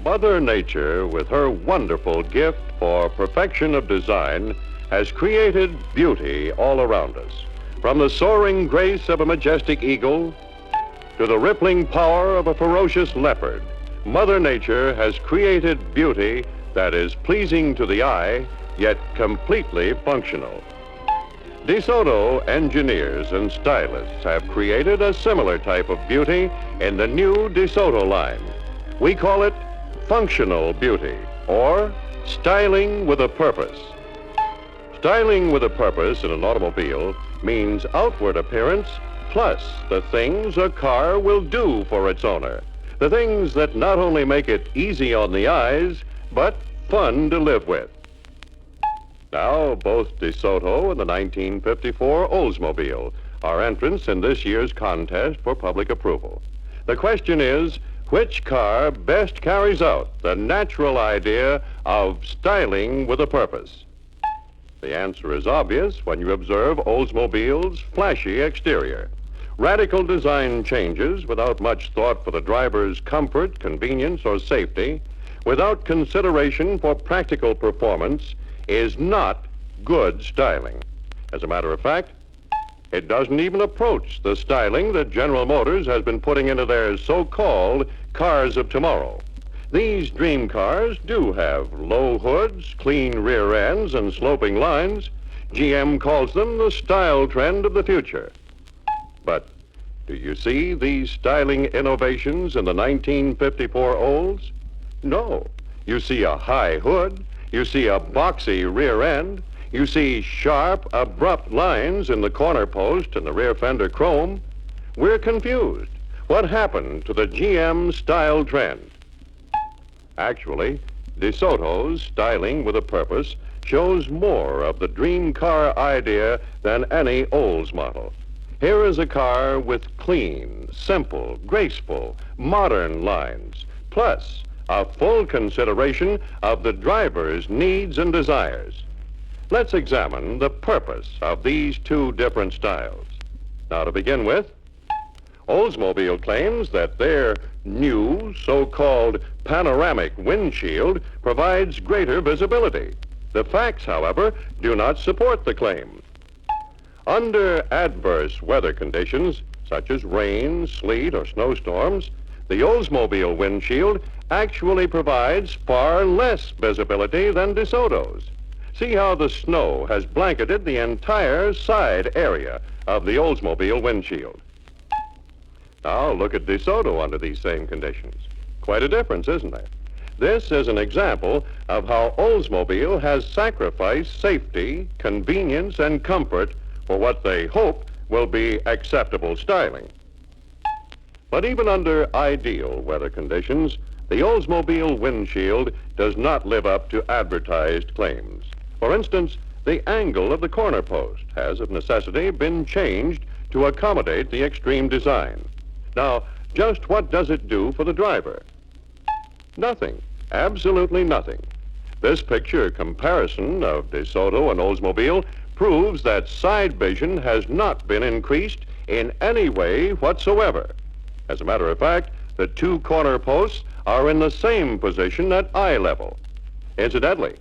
Mother Nature, with her wonderful gift for perfection of design, has created beauty all around us. From the soaring grace of a majestic eagle to the rippling power of a ferocious leopard, Mother Nature has created beauty that is pleasing to the eye, yet completely functional. Desoto engineers and stylists have created a similar type of beauty in the new Desoto line. We call it functional beauty, or styling with a purpose. Styling with a purpose in an automobile means outward appearance plus the things a car will do for its owner. The things that not only make it easy on the eyes, but fun to live with. Now, both Desoto and the 1954 Oldsmobile are entrants in this year's contest for public approval. The question is, which car best carries out the natural idea of styling with a purpose? The answer is obvious when you observe Oldsmobile's flashy exterior. Radical design changes without much thought for the driver's comfort, convenience, or safety, without consideration for practical performance, is not good styling. As a matter of fact, it doesn't even approach the styling that General Motors has been putting into their so-called cars of tomorrow. These dream cars do have low hoods, clean rear ends, and sloping lines. GM calls them the style trend of the future. But do you see these styling innovations in the 1954 Olds? No. You see a high hood, you see a boxy rear end, you see sharp, abrupt lines in the corner post and the rear fender chrome. We're confused. What happened to the GM style trend? Actually, Desoto's styling with a purpose shows more of the dream car idea than any Olds model. Here is a car with clean, simple, graceful, modern lines, plus a full consideration of the driver's needs and desires. Let's examine the purpose of these two different styles. Now, to begin with, Oldsmobile claims that their new so-called panoramic windshield provides greater visibility. The facts, however, do not support the claim. Under adverse weather conditions, such as rain, sleet, or snowstorms, the Oldsmobile windshield actually provides far less visibility than Desoto's. See how the snow has blanketed the entire side area of the Oldsmobile windshield. Now look at Desoto under these same conditions. Quite a difference, isn't there? This is an example of how Oldsmobile has sacrificed safety, convenience, and comfort for what they hope will be acceptable styling. But even under ideal weather conditions, the Oldsmobile windshield does not live up to advertised claims. For instance, the angle of the corner post has of necessity been changed to accommodate the extreme design. Now, just what does it do for the driver? Nothing. Absolutely nothing. This picture comparison of Desoto and Oldsmobile proves that side vision has not been increased in any way whatsoever. As a matter of fact, the two corner posts are in the same position at eye level. Incidentally,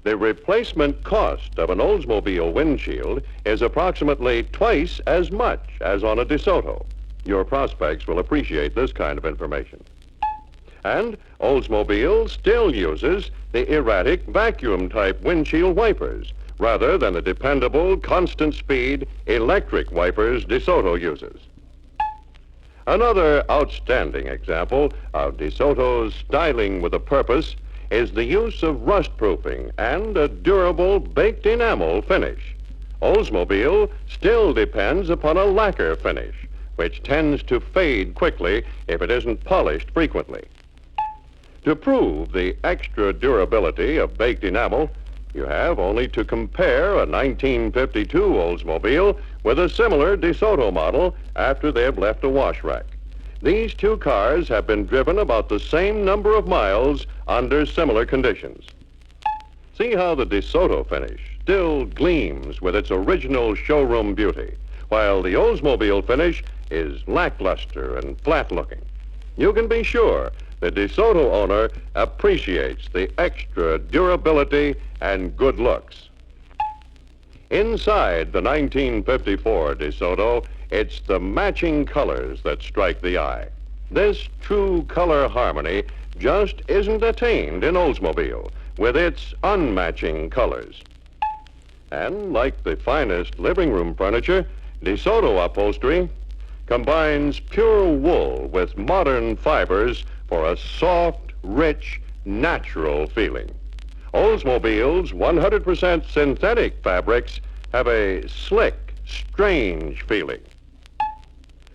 the replacement cost of an Oldsmobile windshield is approximately twice as much as on a Desoto. Your prospects will appreciate this kind of information. And Oldsmobile still uses the erratic vacuum-type windshield wipers rather than the dependable, constant-speed electric wipers Desoto uses. Another outstanding example of Desoto's styling with a purpose is the use of rust-proofing and a durable baked enamel finish. Oldsmobile still depends upon a lacquer finish, which tends to fade quickly if it isn't polished frequently. To prove the extra durability of baked enamel, you have only to compare a 1952 Oldsmobile with a similar Desoto model after they have left a wash rack. These two cars have been driven about the same number of miles under similar conditions. See how the Desoto finish still gleams with its original showroom beauty, while the Oldsmobile finish is lackluster and flat-looking. You can be sure the DeSoto owner appreciates the extra durability and good looks. Inside the 1954 DeSoto, it's the matching colors that strike the eye. This true color harmony just isn't attained in Oldsmobile with its unmatching colors. And like the finest living room furniture, DeSoto upholstery combines pure wool with modern fibers for a soft, rich, natural feeling. Oldsmobile's 100% synthetic fabrics have a slick, strange feeling.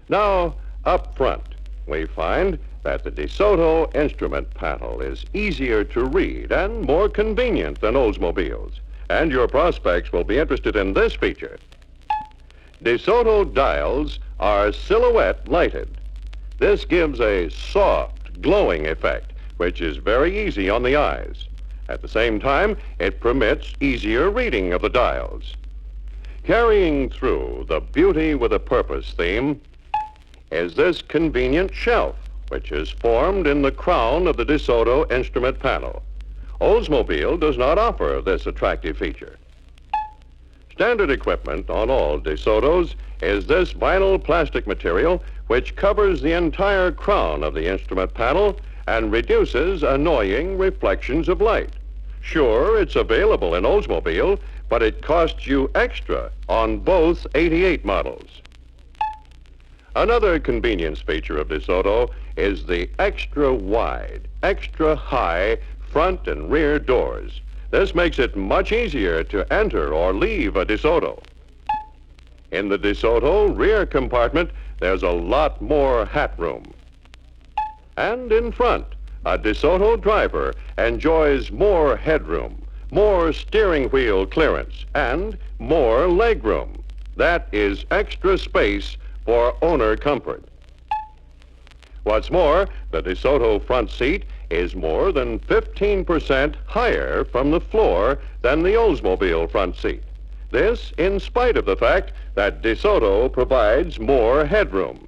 Now, up front, we find that the DeSoto instrument panel is easier to read and more convenient than Oldsmobile's. And your prospects will be interested in this feature. DeSoto dials are silhouette lighted. This gives a soft, glowing effect, which is very easy on the eyes. At the same time, it permits easier reading of the dials. Carrying through the Beauty with a Purpose theme is this convenient shelf, which is formed in the crown of the DeSoto instrument panel. Oldsmobile does not offer this attractive feature. Standard equipment on all DeSotos is this vinyl plastic material which covers the entire crown of the instrument panel and reduces annoying reflections of light. Sure, it's available in Oldsmobile, but it costs you extra on both 88 models. Another convenience feature of DeSoto is the extra wide, extra high front and rear doors. This makes it much easier to enter or leave a DeSoto. In the DeSoto rear compartment, there's a lot more hat room. And in front, a DeSoto driver enjoys more headroom, more steering wheel clearance, and more legroom. That is extra space for owner comfort. What's more, the DeSoto front seat is more than 15% higher from the floor than the Oldsmobile front seat. This in spite of the fact that DeSoto provides more headroom.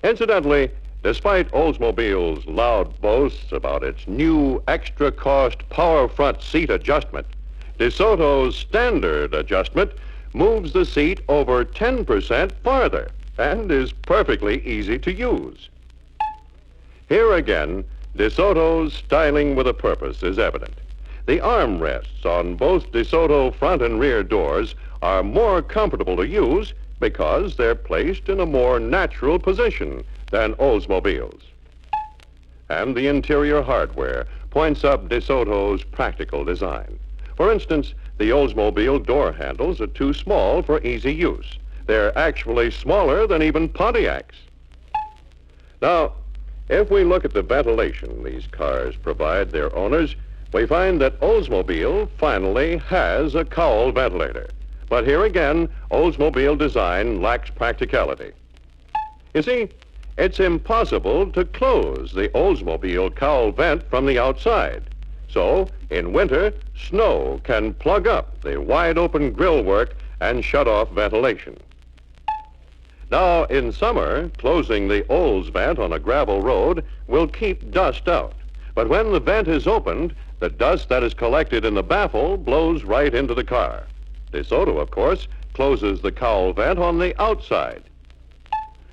Incidentally, despite Oldsmobile's loud boasts about its new extra-cost power front seat adjustment, DeSoto's standard adjustment moves the seat over 10% farther and is perfectly easy to use. Here again, DeSoto's styling with a purpose is evident. The armrests on both DeSoto front and rear doors are more comfortable to use because they're placed in a more natural position than Oldsmobile's. And the interior hardware points up DeSoto's practical design. For instance, the Oldsmobile door handles are too small for easy use. They're actually smaller than even Pontiac's. Now, if we look at the ventilation these cars provide their owners, we find that Oldsmobile finally has a cowl ventilator. But here again, Oldsmobile design lacks practicality. You see, it's impossible to close the Oldsmobile cowl vent from the outside. So, in winter, snow can plug up the wide-open grillwork and shut off ventilation. Now, in summer, closing the Olds vent on a gravel road will keep dust out. But when the vent is opened, the dust that is collected in the baffle blows right into the car. DeSoto, of course, closes the cowl vent on the outside.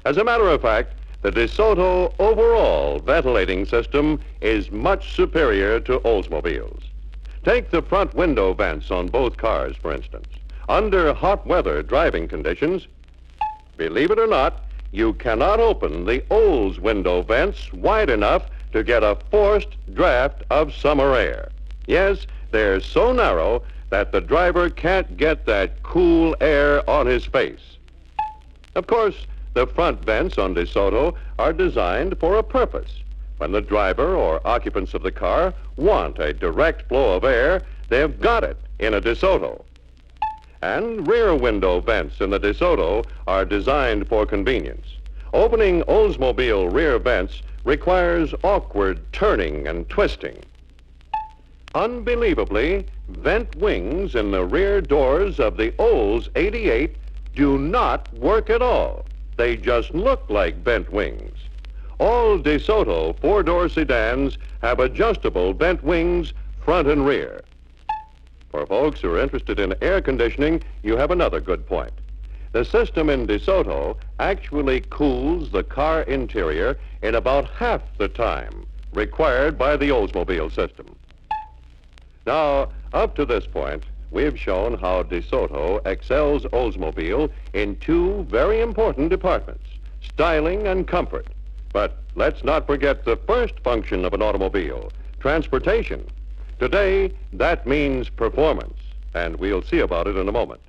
As a matter of fact, the DeSoto overall ventilating system is much superior to Oldsmobile's. Take the front window vents on both cars, for instance. Under hot weather driving conditions, believe it or not, you cannot open the Olds window vents wide enough to get a forced draft of summer air. Yes, they're so narrow that the driver can't get that cool air on his face. Of course, the front vents on DeSoto are designed for a purpose. When the driver or occupants of the car want a direct flow of air, they've got it in a DeSoto. And rear window vents in the DeSoto are designed for convenience. Opening Oldsmobile rear vents requires awkward turning and twisting. Unbelievably, vent wings in the rear doors of the Olds 88 do not work at all. They just look like bent wings. All Desoto four-door sedans have adjustable bent wings front and rear. For folks who are interested in air conditioning, you have another good point. The system in Desoto actually cools the car interior in about half the time required by the Oldsmobile system. Now, up to this point, we've shown how Desoto excels Oldsmobile in two very important departments, styling and comfort. But let's not forget the first function of an automobile, transportation. Today, that means performance, and we'll see about it in a moment.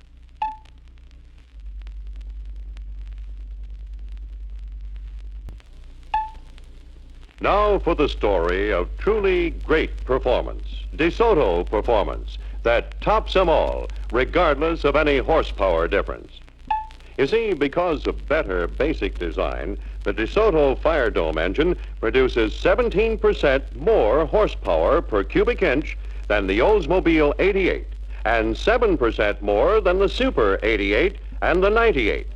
Now for the story of truly great performance, Desoto performance, that tops them all, regardless of any horsepower difference. You see, because of better basic design, the Desoto Fire Dome engine produces 17% more horsepower per cubic inch than the Oldsmobile 88, and 7% more than the Super 88 and the 98.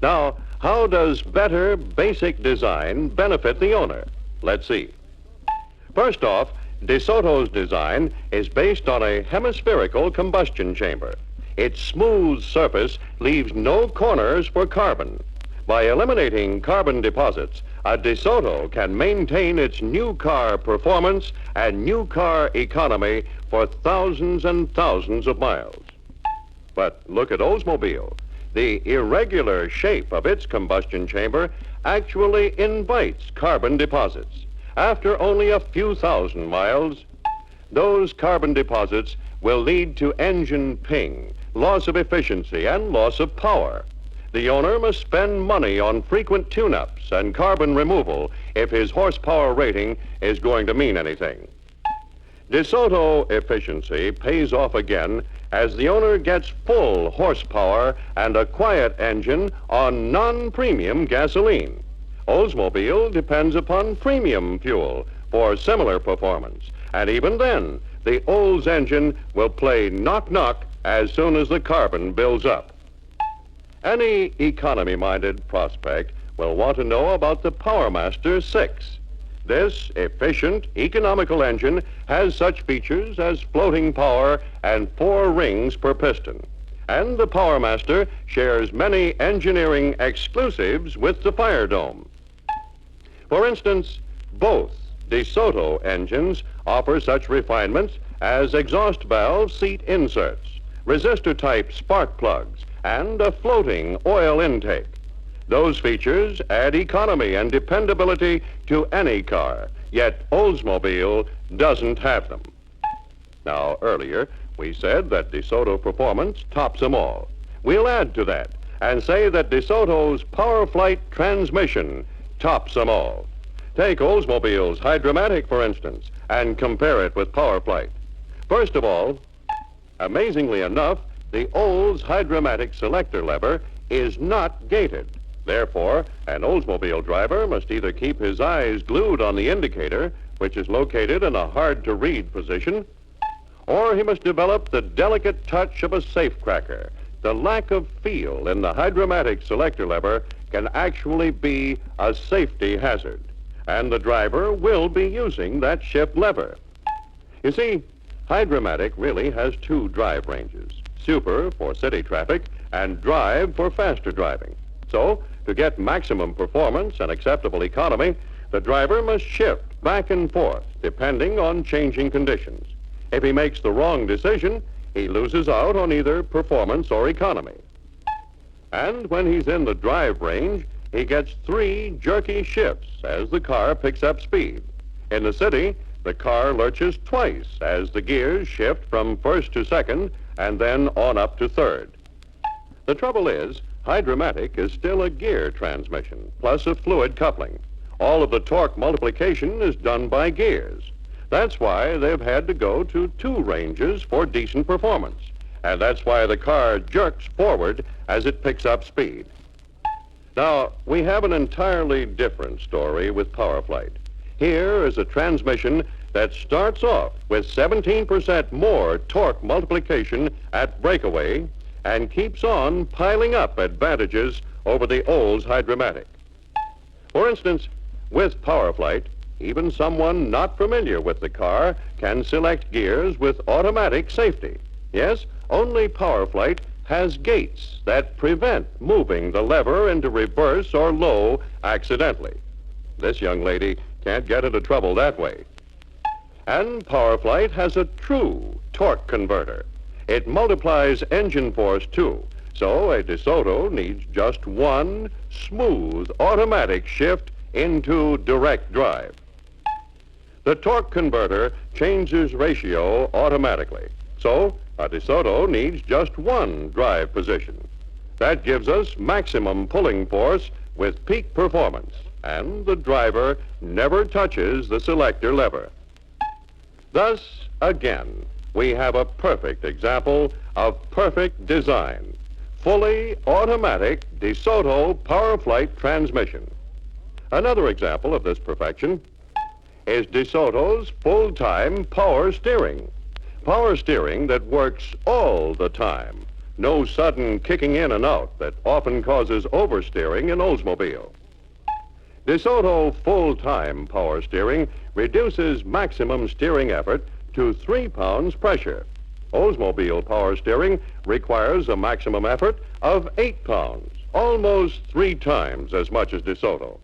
Now, how does better basic design benefit the owner? Let's see. First off, Desoto's design is based on a hemispherical combustion chamber. Its smooth surface leaves no corners for carbon. By eliminating carbon deposits, a Desoto can maintain its new car performance and new car economy for thousands and thousands of miles. But look at Oldsmobile. The irregular shape of its combustion chamber actually invites carbon deposits. After only a few thousand miles, those carbon deposits will lead to engine ping, loss of efficiency, and loss of power. The owner must spend money on frequent tune-ups and carbon removal if his horsepower rating is going to mean anything. Desoto efficiency pays off again as the owner gets full horsepower and a quiet engine on non-premium gasoline. Oldsmobile depends upon premium fuel for similar performance, and even then, the Olds engine will play knock-knock as soon as the carbon builds up. Any economy-minded prospect will want to know about the PowerMaster 6. This efficient, economical engine has such features as floating power and 4 rings per piston. And the PowerMaster shares many engineering exclusives with the Fire Dome. For instance, both Desoto engines offer such refinements as exhaust valve seat inserts, resistor-type spark plugs, and a floating oil intake. Those features add economy and dependability to any car, yet Oldsmobile doesn't have them. Now, earlier, we said that Desoto performance tops them all. We'll add to that and say that Desoto's PowerFlight transmission tops them all. Take Oldsmobile's Hydromatic, for instance, and compare it with PowerFlight. First of all, amazingly enough, the Olds Hydromatic selector lever is not gated. Therefore, an Oldsmobile driver must either keep his eyes glued on the indicator, which is located in a hard-to-read position, or he must develop the delicate touch of a safecracker. The lack of feel in the Hydromatic selector lever can actually be a safety hazard, and the driver will be using that shift lever. You see, Hydromatic really has 2 drive ranges, Super for city traffic and Drive for faster driving. So, to get maximum performance and acceptable economy, the driver must shift back and forth depending on changing conditions. If he makes the wrong decision, he loses out on either performance or economy. And when he's in the drive range, he gets 3 jerky shifts as the car picks up speed. In the city, the car lurches twice as the gears shift from first to second and then on up to third. The trouble is, Hydromatic is still a gear transmission, plus a fluid coupling. All of the torque multiplication is done by gears. That's why they've had to go to 2 ranges for decent performance. And that's why the car jerks forward as it picks up speed. Now, we have an entirely different story with PowerFlight. Here is a transmission that starts off with 17% more torque multiplication at breakaway and keeps on piling up advantages over the Olds Hydromatic. For instance, With PowerFlight, even someone not familiar with the car can select gears with automatic safety. Yes, only PowerFlight has gates that prevent moving the lever into reverse or low accidentally. This young lady can't get into trouble that way. And PowerFlight has a true torque converter. It multiplies engine force too, so a Desoto needs just one smooth automatic shift into direct drive. The torque converter changes ratio automatically, so a Desoto needs just one drive position. That gives us maximum pulling force with peak performance, and the driver never touches the selector lever. Thus, again, we have a perfect example of perfect design. Fully automatic Desoto PowerFlight transmission. Another example of this perfection is Desoto's full-time power steering. Power steering that works all the time. No sudden kicking in and out that often causes oversteering in Oldsmobile. Desoto full-time power steering reduces maximum steering effort to 3 pounds pressure. Oldsmobile power steering requires a maximum effort of 8 pounds, almost 3 times as much as Desoto.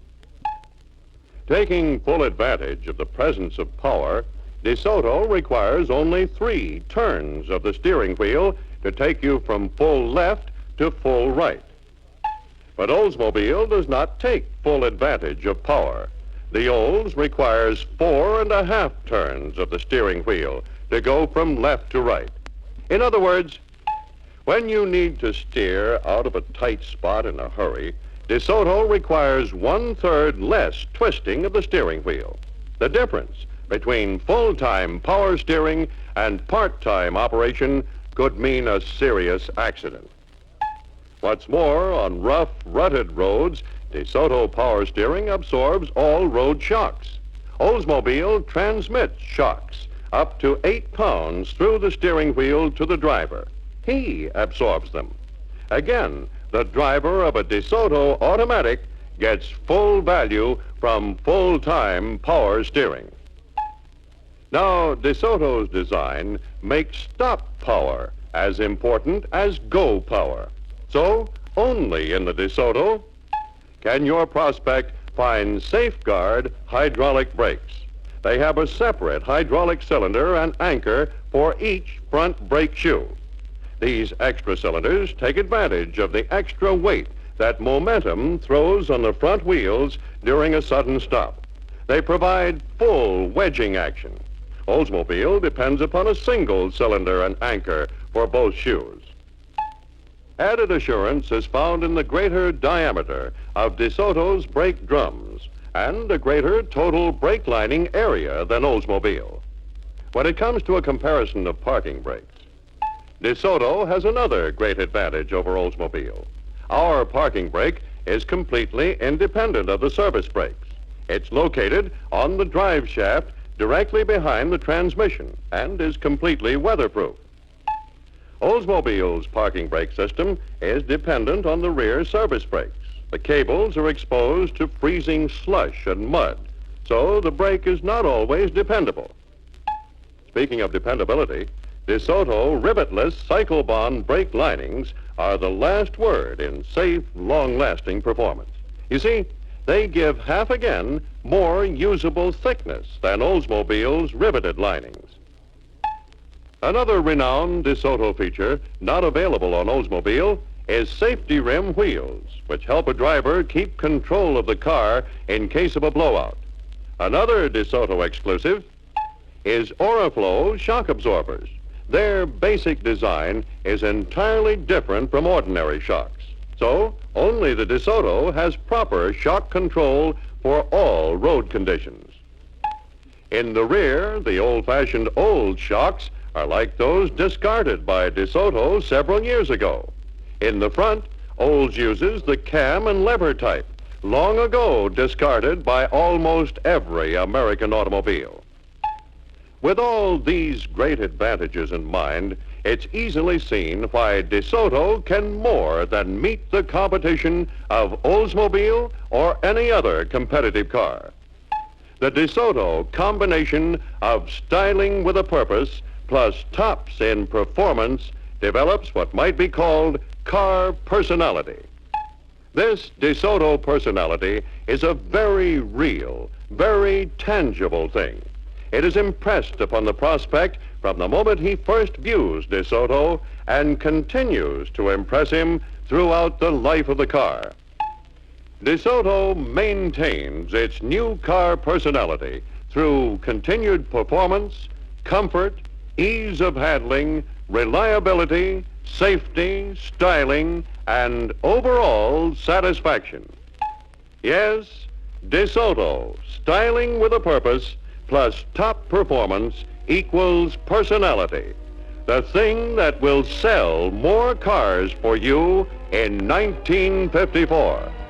Taking full advantage of the presence of power, Desoto requires only 3 turns of the steering wheel to take you from full left to full right. But Oldsmobile does not take full advantage of power. The Olds requires 4.5 turns of the steering wheel to go from left to right. In other words, when you need to steer out of a tight spot in a hurry, Desoto requires 1/3 less twisting of the steering wheel. The difference between full-time power steering and part-time operation could mean a serious accident. What's more, on rough, rutted roads, Desoto power steering absorbs all road shocks. Oldsmobile transmits shocks up to 8 pounds through the steering wheel to the driver. He absorbs them. Again, the driver of a Desoto automatic gets full value from full-time power steering. Now, Desoto's design makes stop power as important as go power. So, only in the Desoto can your prospect find Safeguard hydraulic brakes. They have a separate hydraulic cylinder and anchor for each front brake shoe. These extra cylinders take advantage of the extra weight that momentum throws on the front wheels during a sudden stop. They provide full wedging action. Oldsmobile depends upon a single cylinder and anchor for both shoes. Added assurance is found in the greater diameter of Desoto's brake drums and a greater total brake lining area than Oldsmobile. When it comes to a comparison of parking brakes, Desoto has another great advantage over Oldsmobile. Our parking brake is completely independent of the service brakes. It's located on the drive shaft directly behind the transmission and is completely weatherproof. Oldsmobile's parking brake system is dependent on the rear service brakes. The cables are exposed to freezing slush and mud, so the brake is not always dependable. Speaking of dependability, Desoto rivetless cycle bond brake linings are the last word in safe, long-lasting performance. You see, they give half again more usable thickness than Oldsmobile's riveted linings. Another renowned Desoto feature not available on Oldsmobile is safety rim wheels, which help a driver keep control of the car in case of a blowout. Another Desoto exclusive is Oriflow shock absorbers. Their basic design is entirely different from ordinary shocks. So, only the Desoto has proper shock control for all road conditions. In the rear, the old-fashioned old shocks are like those discarded by Desoto several years ago. In the front, Olds uses the cam and lever type, long ago discarded by almost every American automobile. With all these great advantages in mind, it's easily seen why Desoto can more than meet the competition of Oldsmobile or any other competitive car. The Desoto combination of styling with a purpose plus tops in performance develops what might be called car personality. This Desoto personality is a very real, very tangible thing. It is impressed upon the prospect from the moment he first views Desoto and continues to impress him throughout the life of the car. Desoto maintains its new car personality through continued performance, comfort, ease of handling, reliability, safety, styling, and overall satisfaction. Yes, Desoto, styling with a purpose plus top performance equals personality, the thing that will sell more cars for you in 1954.